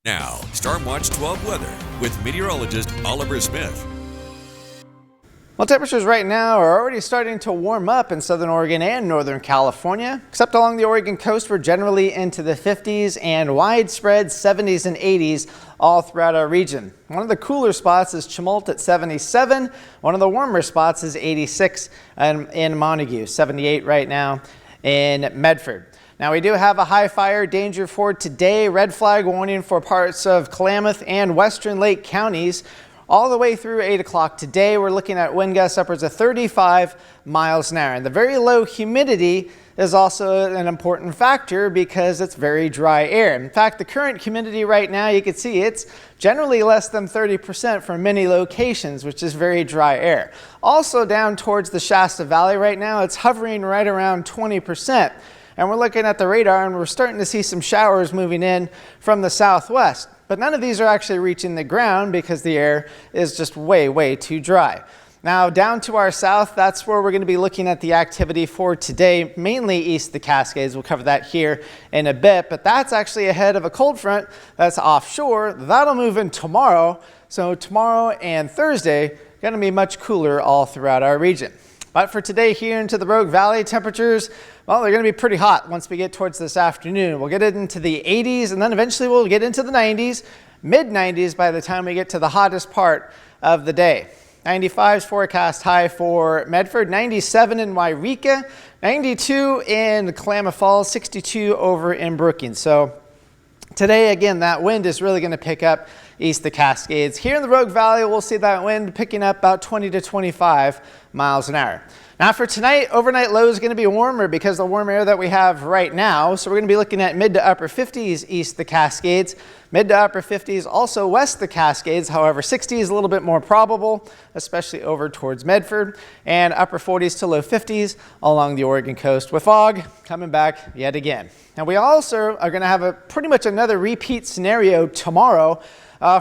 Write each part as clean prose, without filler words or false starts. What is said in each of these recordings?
Now, Storm Watch 12 weather with meteorologist Oliver Smith. Well, temperatures right now are already starting to warm up in southern Oregon and northern California, except along the Oregon coast. We're generally into the 50s and widespread 70s and 80s all throughout our region. One of the cooler spots is Chemult at 77. One of the warmer spots is 86 in Montague, 78 right now in Medford. Now, we do have a high fire danger for today. Red flag warning for parts of Klamath and western Lake counties. All the way through 8 o'clock today, we're looking at wind gusts upwards of 35 miles an hour. And the very low humidity is also an important factor because it's very dry air. In fact, the current humidity right now, you can see it's generally less than 30% for many locations, which is very dry air. Also down towards the Shasta Valley right now, it's hovering right around 20%. And we're looking at the radar and we're starting to see some showers moving in from the southwest. But none of these are actually reaching the ground because the air is just way too dry. Now down to our south, that's where we're going to be looking at the activity for today, mainly east of the Cascades. We'll cover that here in a bit, but that's actually ahead of a cold front that's offshore. That'll move in tomorrow. So tomorrow and Thursday, going to be much cooler all throughout our region. But for today here into the Rogue Valley, temperatures, well, they're going to be pretty hot once we get towards this afternoon. We'll get it into the 80s and then eventually we'll get into the 90s, mid 90s by the time we get to the hottest part of the day. 95 is forecast high for Medford, 97 in Wairika, 92 in Klamath Falls, 62 over in Brookings. So today, again, that wind is really going to pick up east of the Cascades. Here in the Rogue Valley, we'll see that wind picking up about 20 to 25 miles an hour. Now for tonight, overnight low is going to be warmer because of the warm air that we have right now. So we're going to be looking at mid to upper 50s east of the Cascades, mid to upper 50s also west of the Cascades. However, 60 is a little bit more probable, especially over towards Medford, and upper 40s to low 50s along the Oregon coast with fog coming back yet again. Now we also are going to have pretty much another repeat scenario tomorrow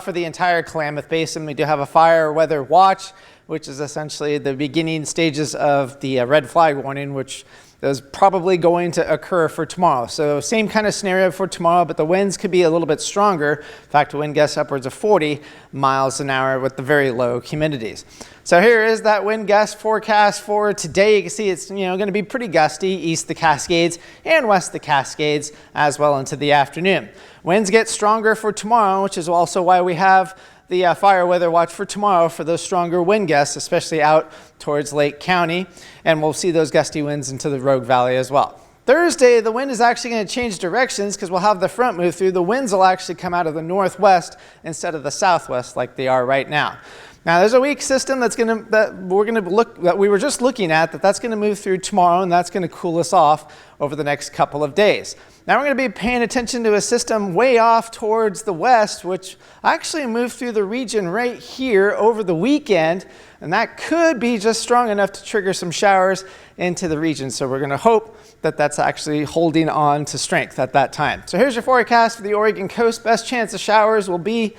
for the entire Klamath Basin. We do have a fire weather watch, which is essentially the beginning stages of the red flag warning, which is probably going to occur for tomorrow. So same kind of scenario for tomorrow, but the winds could be a little bit stronger. In fact, wind gusts upwards of 40 miles an hour with the very low humidities. So here is that wind gust forecast for today. You can see it's going to be pretty gusty east of the Cascades and west of the Cascades as well into the afternoon. Winds get stronger for tomorrow, which is also why we have the fire weather watch for tomorrow for those stronger wind gusts, especially out towards Lake County. And we'll see those gusty winds into the Rogue Valley as well. Thursday, the wind is actually going to change directions because we'll have the front move through. The winds will actually come out of the northwest instead of the southwest like they are right now. Now there's a weak system that's we were just looking at that's going to move through tomorrow, and that's going to cool us off over the next couple of days. Now we're going to be paying attention to a system way off towards the west, which actually moved through the region right here over the weekend, and that could be just strong enough to trigger some showers into the region. So we're going to hope that that's actually holding on to strength at that time. So here's your forecast for the Oregon coast. Best chance of showers will be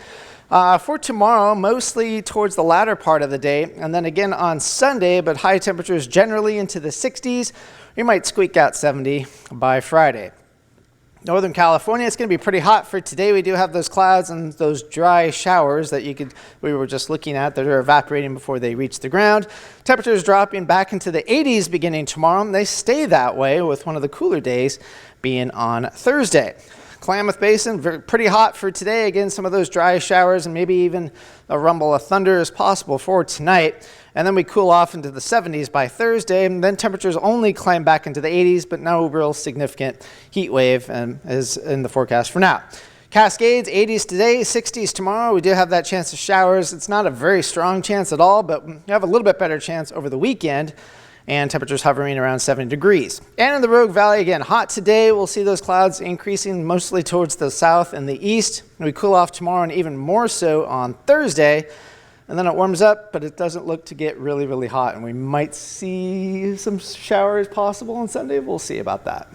for tomorrow, mostly towards the latter part of the day, and then again on Sunday, but high temperatures generally into the 60s. We might squeak out 70 by Friday. Northern California, it's going to be pretty hot for today. We do have those clouds and those dry showers that we were just looking at that are evaporating before they reach the ground. Temperatures dropping back into the 80s beginning tomorrow, and they stay that way with one of the cooler days being on Thursday. Klamath Basin, pretty hot for today. Again, some of those dry showers and maybe even a rumble of thunder is possible for tonight. And then we cool off into the 70s by Thursday, and then temperatures only climb back into the 80s, but no real significant heat wave is in the forecast for now. Cascades, 80s today, 60s tomorrow. We do have that chance of showers. It's not a very strong chance at all, but we have a little bit better chance over the weekend, and temperatures hovering around 70 degrees. And in the Rogue Valley, again, hot today. We'll see those clouds increasing mostly towards the south and the east. We cool off tomorrow and even more so on Thursday. And then it warms up, but it doesn't look to get really hot. And we might see some showers possible on Sunday. We'll see about that.